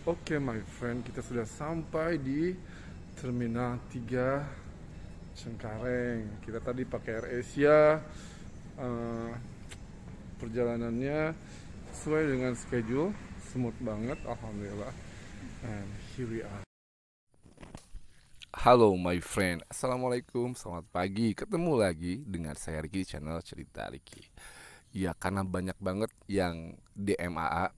Oke, my friend, kita sudah sampai di Terminal 3 Cengkareng. Kita tadi pakai Air Asia, eh, perjalanannya sesuai dengan schedule, smooth banget, alhamdulillah. And here we are. Halo my friend, assalamualaikum, selamat pagi. Ketemu lagi dengan saya Ricky di channel Cerita Ricky. Ya, karena banyak banget yang DM AA,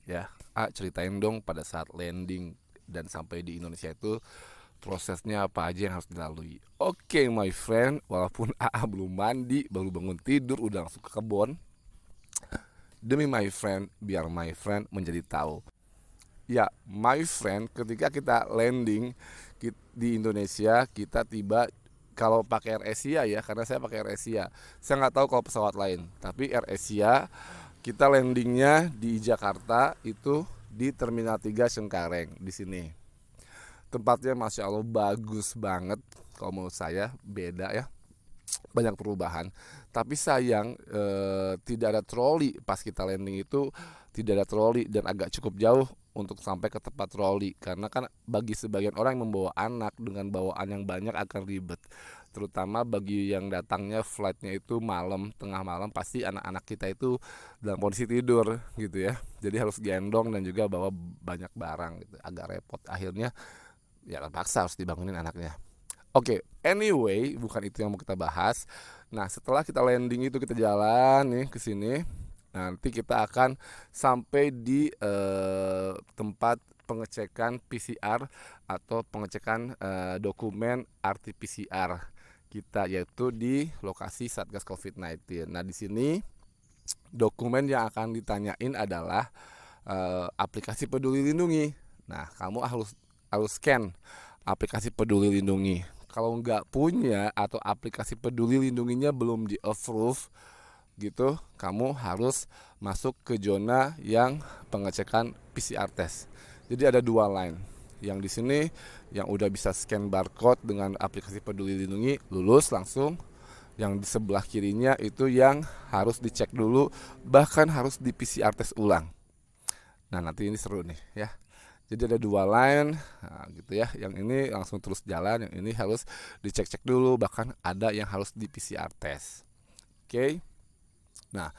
ya, ceritain dong pada saat landing dan sampai di Indonesia itu prosesnya apa aja yang harus dilalui. Oke my friend, walaupun AA belum mandi, baru bangun tidur udah langsung ke kebon, demi my friend, biar my friend menjadi tahu. Ya my friend, ketika kita landing di Indonesia, kita tiba, kalau pakai Air Asia ya, karena saya pakai Air Asia, saya nggak tahu kalau pesawat lain, tapi Air Asia kita landingnya di Jakarta itu di Terminal 3 Cengkareng di sini. Tempatnya masya Allah bagus banget, kalau menurut saya beda ya, banyak perubahan. Tapi sayang tidak ada troli pas kita landing itu, tidak ada troli dan agak cukup jauh untuk sampai ke tempat troli, karena kan bagi sebagian orang yang membawa anak dengan bawaan yang banyak akan ribet, terutama bagi yang datangnya flightnya itu malam, tengah malam, pasti anak-anak kita itu dalam kondisi tidur gitu ya, jadi harus gendong dan juga bawa banyak barang gitu, agak repot, akhirnya ya terpaksa harus dibangunin anaknya. Oke, anyway, bukan itu yang mau kita bahas. Nah, setelah kita landing itu kita jalan nih ke sini. Nanti kita akan sampai di tempat pengecekan PCR atau pengecekan dokumen RT-PCR kita, yaitu di lokasi Satgas COVID-19. Nah, di sini dokumen yang akan ditanyain adalah aplikasi Peduli Lindungi. Nah, kamu harus scan aplikasi Peduli Lindungi. Kalau nggak punya atau aplikasi Peduli Lindunginya belum di approve gitu, kamu harus masuk ke zona yang pengecekan PCR test. Jadi ada dua line. Yang di sini yang udah bisa scan barcode dengan aplikasi Peduli Lindungi lulus langsung. Yang di sebelah kirinya itu yang harus dicek dulu, bahkan harus di PCR test ulang. Nah, nanti ini seru nih ya. Jadi ada dua line, nah, gitu ya. Yang ini langsung terus jalan, yang ini harus dicek-cek dulu, bahkan ada yang harus di PCR test. Oke. Nah,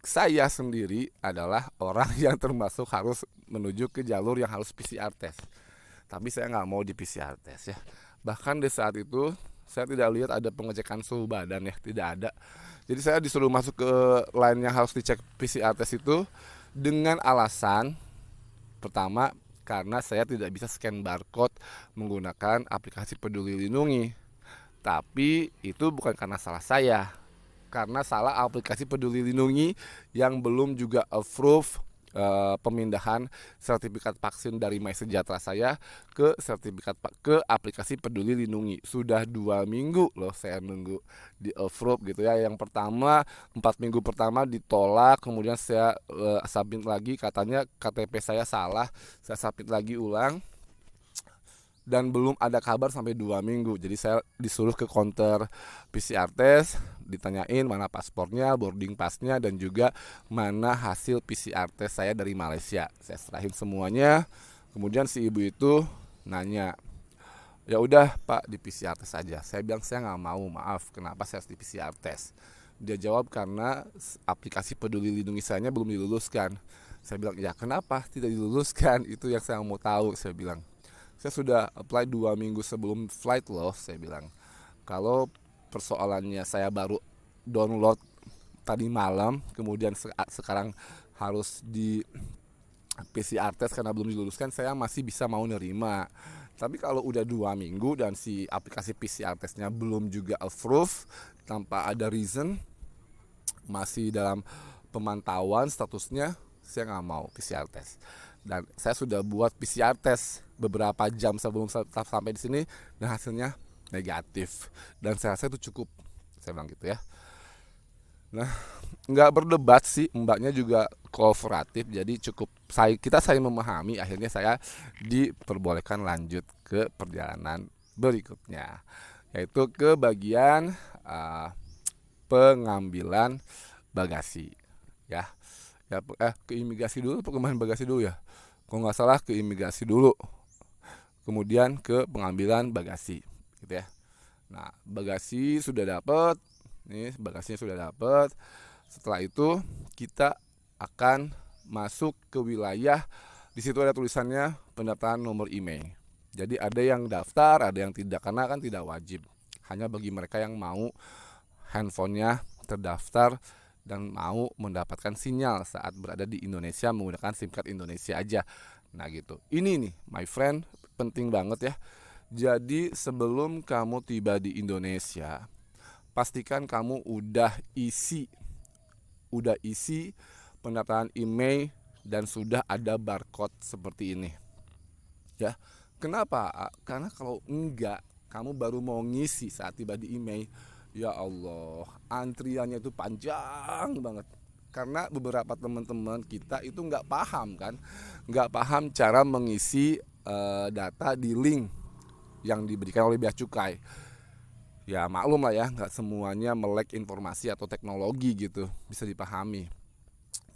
saya sendiri adalah orang yang termasuk harus menuju ke jalur yang harus PCR test. Tapi saya nggak mau di PCR test ya. Bahkan di saat itu saya tidak lihat ada pengecekan suhu badan ya, tidak ada. Jadi saya disuruh masuk ke line yang harus dicek PCR test itu dengan alasan pertama, karena saya tidak bisa scan barcode menggunakan aplikasi Peduli Lindungi. Tapi itu bukan karena salah saya, karena salah aplikasi Peduli Lindungi yang belum juga approve pemindahan sertifikat vaksin dari MySejahtera saya ke ke aplikasi Peduli Lindungi. Sudah 2 minggu loh saya nunggu di approve gitu ya. Yang pertama 4 minggu pertama ditolak, kemudian saya submit lagi, katanya KTP saya salah, saya submit lagi ulang dan belum ada kabar sampai 2 minggu. Jadi saya disuruh ke counter PCR test, ditanyain mana paspornya, boarding passnya, dan juga mana hasil PCR test saya dari Malaysia. Saya serahin semuanya. Kemudian si ibu itu nanya, ya udah Pak, di PCR test saja. Saya bilang saya nggak mau, maaf, kenapa saya harus di PCR test? Dia jawab karena aplikasi Peduli Lindungi saya belum diluluskan. Saya bilang ya kenapa tidak diluluskan, itu yang saya mau tahu. Saya bilang saya sudah apply 2 minggu sebelum flight loh, saya bilang. Kalau persoalannya saya baru download tadi malam, kemudian sekarang harus di PCR test karena belum diluluskan, saya masih bisa mau nerima. Tapi kalau udah 2 minggu dan si aplikasi PCR testnya belum juga approve, tanpa ada reason, masih dalam pemantauan statusnya, saya nggak mau PCR test. Dan saya sudah buat PCR test beberapa jam sebelum sampai di sini dan hasilnya negatif. Dan saya rasa itu cukup, saya bilang gitu ya. Nah, nggak berdebat sih, mbaknya juga kooperatif, jadi cukup kita saling memahami. Akhirnya saya diperbolehkan lanjut ke perjalanan berikutnya, yaitu ke bagian pengambilan bagasi ya. Ya, ke imigrasi dulu, pengembangan bagasi dulu ya. kalau nggak salah ke imigrasi dulu, kemudian ke pengambilan bagasi gitu ya. Nah, bagasi sudah dapat, nih bagasinya sudah dapat. Setelah itu kita akan masuk ke wilayah. Di situ ada tulisannya pendaftaran nomor email. Jadi ada yang daftar, ada yang tidak, karena kan tidak wajib. Hanya bagi mereka yang mau handphonenya terdaftar dan mau mendapatkan sinyal saat berada di Indonesia menggunakan SIM card Indonesia aja. Nah gitu. Ini nih, my friend, penting banget ya. Jadi sebelum kamu tiba di Indonesia, pastikan kamu udah isi pendaftaran email dan sudah ada barcode seperti ini. Ya. Kenapa? Karena kalau enggak, kamu baru mau ngisi saat tiba di email, ya Allah, antriannya itu panjang banget. Karena beberapa teman-teman kita itu nggak paham kan, nggak paham cara mengisi data di link yang diberikan oleh bea cukai. Ya maklum lah ya, nggak semuanya melek informasi atau teknologi gitu bisa dipahami.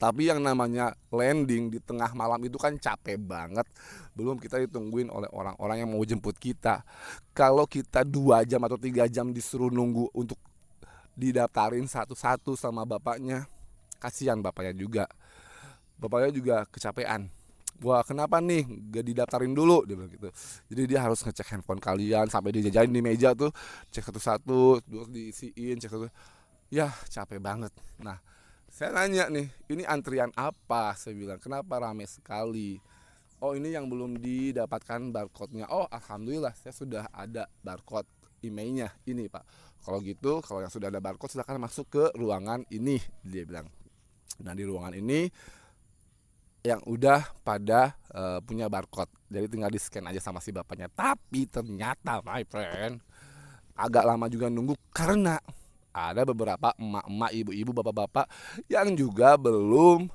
Tapi yang namanya landing di tengah malam itu kan capek banget. Belum kita ditungguin oleh orang-orang yang mau jemput kita. Kalau kita 2 jam atau 3 jam disuruh nunggu untuk didaftarin satu-satu sama bapaknya, kasihan bapaknya juga. Bapaknya juga kecapean. Wah, kenapa nih gak didaftarin dulu, dia bilang gitu. Jadi dia harus ngecek handphone kalian sampai dijajarin di meja tuh, cek satu-satu, terus diisiin, cek satu. Ya capek banget. Nah, saya nanya nih, ini antrian apa? Saya bilang, kenapa rame sekali? Oh, ini yang belum didapatkan barcode-nya. Oh, alhamdulillah saya sudah ada barcode emailnya ini, Pak. Kalau gitu, kalau yang sudah ada barcode silakan masuk ke ruangan ini, dia bilang. Nah, di ruangan ini yang udah pada punya barcode. Jadi tinggal di-scan aja sama si bapaknya. Tapi ternyata, my friend, agak lama juga nunggu karena ada beberapa emak-emak, ibu-ibu, bapak-bapak yang juga belum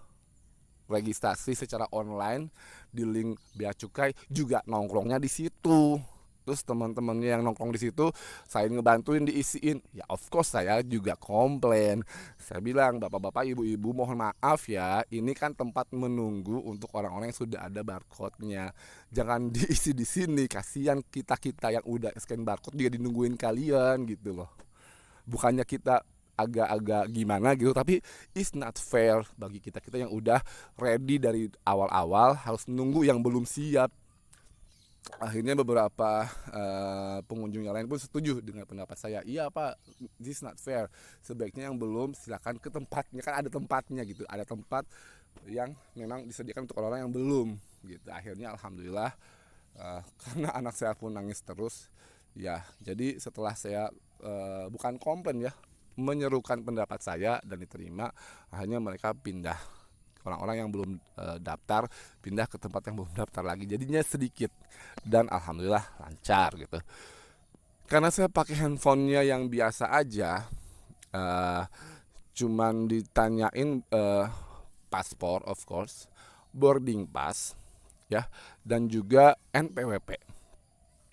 registrasi secara online di link bea cukai, juga nongkrongnya di situ. Terus teman-temannya yang nongkrong di situ saya ngebantuin diisiin. Ya of course saya juga komplain. Saya bilang, bapak-bapak, ibu-ibu, mohon maaf ya, ini kan tempat menunggu untuk orang-orang yang sudah ada barcode-nya. Jangan diisi di sini, kasihan kita-kita yang udah scan barcode juga dinungguin kalian gitu loh. Bukannya kita agak-agak gimana gitu, tapi it's not fair bagi kita-kita yang udah ready dari awal-awal harus nunggu yang belum siap. Akhirnya beberapa pengunjung yang lain pun setuju dengan pendapat saya. Iya Pak, this not fair. Sebaiknya yang belum silakan ke tempatnya, kan ada tempatnya gitu. Ada tempat yang memang disediakan untuk orang-orang yang belum gitu. Akhirnya alhamdulillah, karena anak saya pun nangis terus. Ya, jadi setelah saya bukan komplain ya, menyerukan pendapat saya dan diterima, akhirnya mereka pindah. Orang-orang yang belum daftar pindah ke tempat yang belum daftar lagi, jadinya sedikit dan alhamdulillah lancar gitu. Karena saya pakai handphonenya yang biasa aja, cuman ditanyain paspor of course, boarding pass ya, dan juga NPWP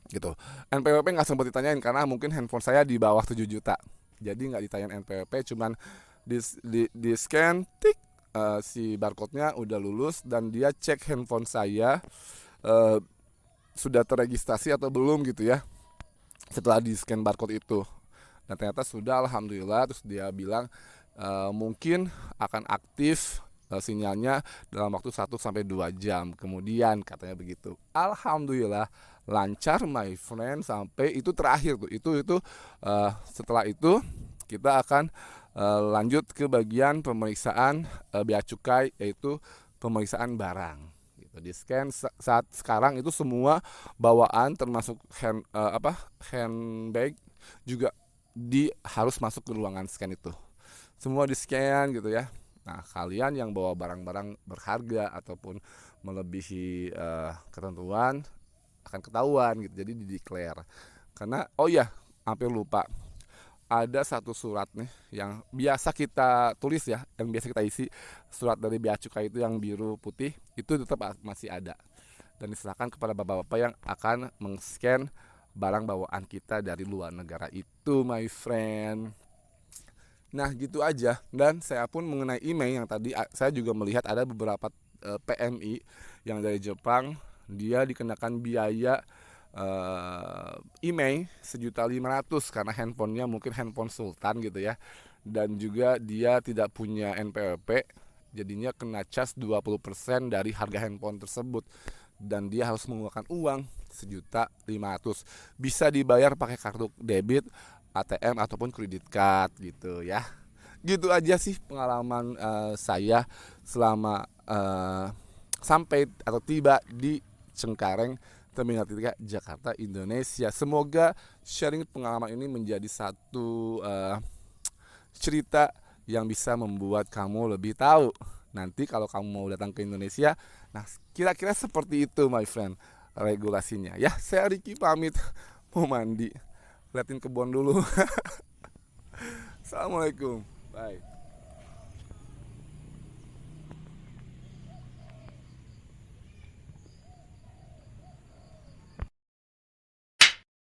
gitu. NPWP nggak sempat ditanyain karena mungkin handphone saya di bawah 7 juta, jadi nggak ditanyain NPWP, cuman di scan tik, si barcode-nya udah lulus dan dia cek handphone saya sudah terregistrasi atau belum gitu ya setelah di scan barcode itu. Dan ternyata sudah, alhamdulillah. Terus dia bilang mungkin akan aktif sinyalnya dalam waktu 1-2 jam kemudian, katanya begitu. Alhamdulillah lancar my friend, sampai itu terakhir tuh. Itu setelah itu kita akan lanjut ke bagian pemeriksaan bea cukai, yaitu pemeriksaan barang gitu. Di scan saat sekarang itu semua bawaan termasuk handbag juga harus masuk ke ruangan scan itu. Semua di scan gitu ya. Nah, kalian yang bawa barang-barang berharga ataupun melebihi ketentuan akan ketahuan gitu. Jadi di-declare. Karena oh ya, hampir lupa, ada satu surat nih yang biasa kita tulis ya, yang biasa kita isi, surat dari bea cukai itu yang biru putih, itu tetap masih ada dan diserahkan kepada bapak-bapak yang akan meng-scan barang bawaan kita dari luar negara itu, my friend. Nah gitu aja. Dan saya pun mengenai email yang tadi saya juga melihat ada beberapa PMI yang dari Jepang. Dia dikenakan biaya IMEI 1.500.000 karena handphonenya mungkin handphone Sultan gitu ya. Dan juga dia tidak punya NPWP, jadinya kena cas 20% dari harga handphone tersebut. Dan dia harus mengeluarkan uang 1.500.000. Bisa dibayar pakai kartu debit, ATM ataupun kredit card gitu ya. Gitu aja sih pengalaman saya selama sampai atau tiba di Cengkareng Terminal 3 Jakarta, Indonesia. Semoga sharing pengalaman ini menjadi satu cerita yang bisa membuat kamu lebih tahu nanti kalau kamu mau datang ke Indonesia. Nah, kira-kira seperti itu my friend regulasinya ya. Saya Ricky pamit, mau mandi, liatin kebun dulu. Assalamualaikum, bye.